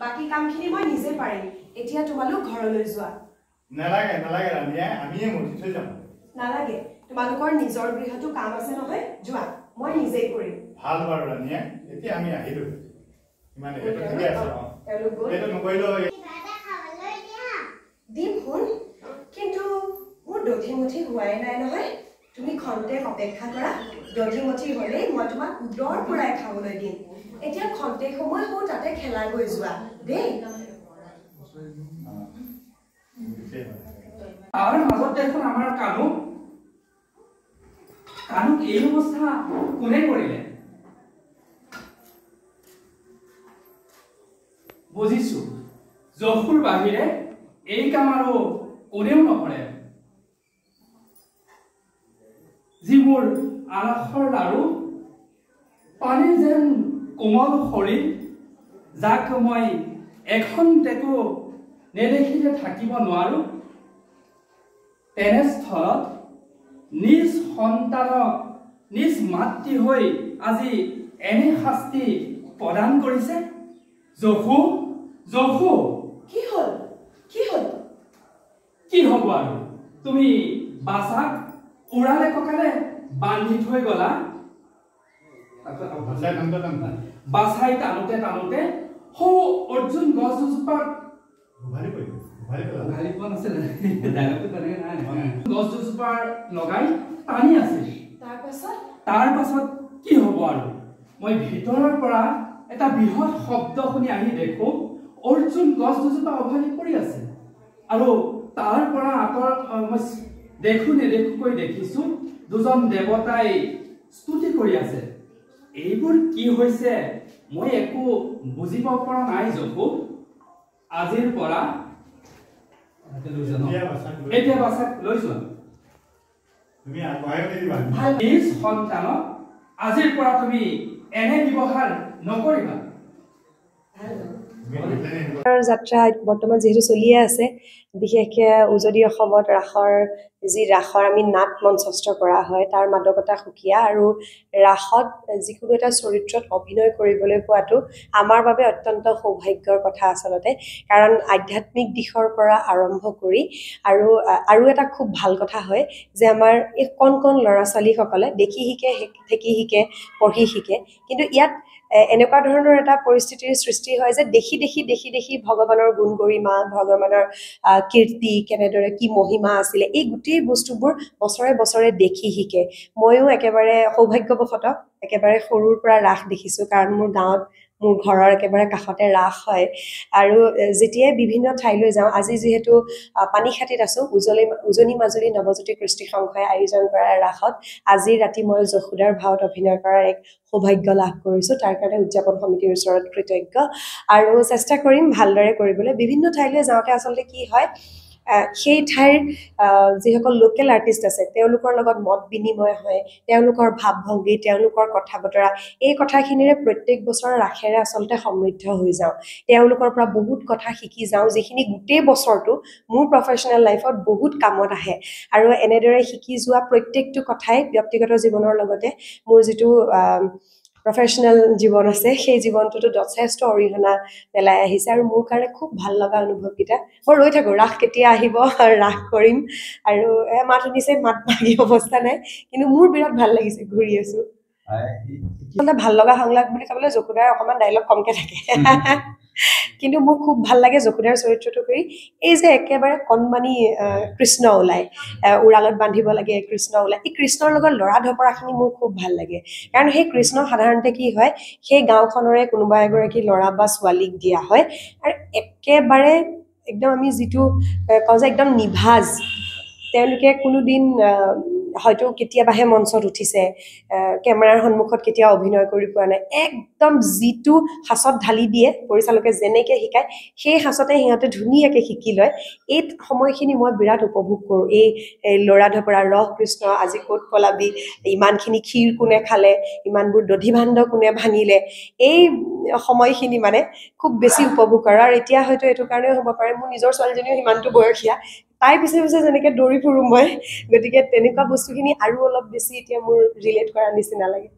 বাকি কামখিনি মই নিজে পাৰিম এতিয়া তোমালোক ঘৰলৈ যোৱা নালাগে নালাগে ৰাণীয়ে আমিয়ে মতি থৈ যাম নালাগে তোমালোকৰ নিজৰ গৃহটো কাম আছে নহয় যোৱা মই নিজেই কৰিম ভাল বাৰু ৰাণীয়ে এতিয়া আমি আহিলো ইমান এটা ঠিকে আছে এটা নকৰিলো দিম শুন কিন্তু মোৰ দধিমঠি হোৱাই নাই নহয় তুমি খন্তে অপেক্ষা কৰা দধিমঠি হ'লে মই তোমাক উদৰ পৰাই খাবলৈ দিম এতিয়া খন্তে সময় হওঁ তাতে খেলা গৈ যোৱা দেই আৰ মাজত দেখোন আমাৰ কানুক এই অবস্থা কোনে কৰিলে বুজিছো জখুৰ বাহিৰে এই কাম আৰু কোনেও নকৰে যিবোৰ আলাসৰ লাৰু পানী যেন কোমল শৰীৰ যাক মই এখন টেকো নেদেখিলে থাকিব নোৱাৰো তেনেস্থলত নিজ সন্তানক নিজ মাতৃ হৈ আজি এনে শাস্তি প্ৰদান কৰিছে জখু জখু কি হ'ল কি হ'ব আৰু তুমি বাছাক উৰালে ককালে বান্ধি থৈ গলা বাছাই টানোতে টানোতে হৌ অৰ্জুন গছ দুজোপাত গছ দুজোপাৰ লগাই টানি আছিল তাৰ পাছত কি হ'ব আৰু মই ভিতৰৰ পৰা এটা বৃহৎ শব্দ শুনি আহি দেখো অৰ্জুন গছ দুজোপা অভালি পৰি আছে আৰু তাৰ পৰা আঁতৰ মই দেখো নেদেখোকৈ দেখিছো দুজন দেৱতাই স্তুতি কৰি আছে এইবোৰ কি হৈছে মই একো বুজিব পৰা নাই জখু আজিৰ পৰা এতিয়া বাছাক লৈ যোৱা তুমি আগুৱাই দিবা নিজ সন্তানক আজিৰ পৰা তুমি এনে ব্যৱহাৰ নকৰিবা যাত্ৰা বৰ্তমান যেহেতু চলিয়ে আছে বিশেষকৈ উজনি অসমত ৰাসৰ আমি নাট মঞ্চস্থ কৰা হয় তাৰ মাদকতা সুকীয়া আৰু ৰাসত যিকোনো এটা চৰিত্ৰত অভিনয় কৰিবলৈ পোৱাটো আমাৰ বাবে অত্যন্ত সৌভাগ্যৰ কথা আচলতে কাৰণ আধ্যাত্মিক দিশৰ পৰা আৰম্ভ কৰি আৰু এটা খুব ভাল কথা হয় যে আমাৰ এই কণ ল'ৰা ছোৱালীসকলে দেখি শিকে ঠেকি শিকে পঢ়ি শিকে কিন্তু ইয়াত এনেকুৱা ধৰণৰ এটা পৰিস্থিতিৰ সৃষ্টি হয় যে দেখি ভগৱানৰ গুণ গৰিমা ভগৱানৰ কীৰ্তি কেনেদৰে কি মহিমা আছিলে এই গোটেই বস্তুবোৰ বছৰে দেখি শিকে ময়ো একেবাৰে সৌভাগ্যবশতঃ একেবাৰে সৰুৰ পৰা ৰাস দেখিছো কাৰণ মোৰ গাঁৱত মোৰ ঘৰৰ একেবাৰে কাষতে ৰাস হয় আৰু যেতিয়াই বিভিন্ন ঠাইলৈ যাওঁ আজি যিহেতু পানীখাতিত আছো উজনি মাজুলী নৱজ্যোতি কৃষ্টি সংঘই আয়োজন কৰা ৰাসত আজি ৰাতি মই যশোদাৰ ভাওত অভিনয় কৰাৰ এক সৌভাগ্য লাভ কৰিছো তাৰ কাৰণে উদযাপন সমিতিৰ ওচৰত কৃতজ্ঞ আৰু চেষ্টা কৰিম ভালদৰে কৰিবলৈ বিভিন্ন ঠাইলৈ যাওঁতে আচলতে কি হয় সেই ঠাইৰ যিসকল লোকেল আৰ্টিষ্ট আছে তেওঁলোকৰ লগত মত বিনিময় হয় তেওঁলোকৰ ভাৱভংগী তেওঁলোকৰ কথা বতৰা এই কথাখিনিৰে প্ৰত্যেক বছৰ ৰাখেৰে আচলতে সমৃদ্ধ হৈ যাওঁ তেওঁলোকৰ পৰা বহুত কথা শিকি যাওঁ যিখিনি গোটেই বছৰটো মোৰ প্ৰফেশ্যনেল লাইফত বহুত কামত আহে আৰু এনেদৰে শিকি যোৱা প্ৰত্যেকটো কথাই ব্যক্তিগত জীৱনৰ লগতে মোৰ যিটো প্ৰফেশ্যনেল জীৱন আছে সেই জীৱনটোতো যথেষ্ট অৰিহণা পেলাই আহিছে আৰু মোৰ কাৰণে খুব ভাল লগা অনুভৱকেইটা মই ৰৈ থাকোঁ ৰাস কেতিয়া আহিব ৰাস কৰিম আৰু মাত শুনিছে মাত ভাগি অৱস্থা নাই কিন্তু মোৰ বিৰাট ভাল লাগিছে ঘূৰি আছো ভাল লগা সংলাপ বুলি ক'বলৈ যশোদাৰ অকণমান ডাইলগ কমকৈ থাকে কিন্তু মোৰ খুব ভাল লাগে যশোদাৰ চৰিত্ৰটো কৰি এই যে একেবাৰে কণমানি কৃষ্ণ ওলায় উৰালত বান্ধিব লাগে কৃষ্ণ ওলায় এই কৃষ্ণৰ লগত লৰা ঢপৰাখিনি মোৰ খুব ভাল লাগে কাৰণ সেই কৃষ্ণ সাধাৰণতে কি হয় সেই গাঁওখনৰে কোনোবা এগৰাকী ল'ৰা বা ছোৱালীক দিয়া হয় আৰু একেবাৰে একদম আমি যিটো কওঁ যে একদম নিভাজ তেওঁলোকে কোনোদিন হয়তো কেতিয়াবাহে মঞ্চত উঠিছে কেমেৰাৰ সন্মুখত কেতিয়াও অভিনয় কৰি পোৱা নাই একদম যিটো হাছত ঢালি দিয়ে পৰিচালকে যেনেকৈ শিকায় সেই হাছতে সিহঁতে ধুনীয়াকৈ শিকি লয় এই সময়খিনি মই বিৰাট উপভোগ কৰোঁ এই ল'ৰা ঢপৰা ৰহ কৃষ্ণ আজি ক'ত পলাবি ইমানখিনি ক্ষীৰ কোনে খালে ইমানবোৰ দধি ভাণ্ড কোনে ভাঙিলে এই সময়খিনি মানে খুব বেছি উপভোগ কৰোঁ আৰু এতিয়া হয়তো এইটো কাৰণেও হ'ব পাৰে মোৰ নিজৰ ছোৱালীজনীও সিমানটো বয়সীয়া তাই পিছে যেনেকৈ দৌৰি ফুৰোঁ মই গতিকে তেনেকুৱা বস্তুখিনি আৰু অলপ বেছি এতিয়া মোৰ ৰিলেট কৰাৰ নিচিনা লাগে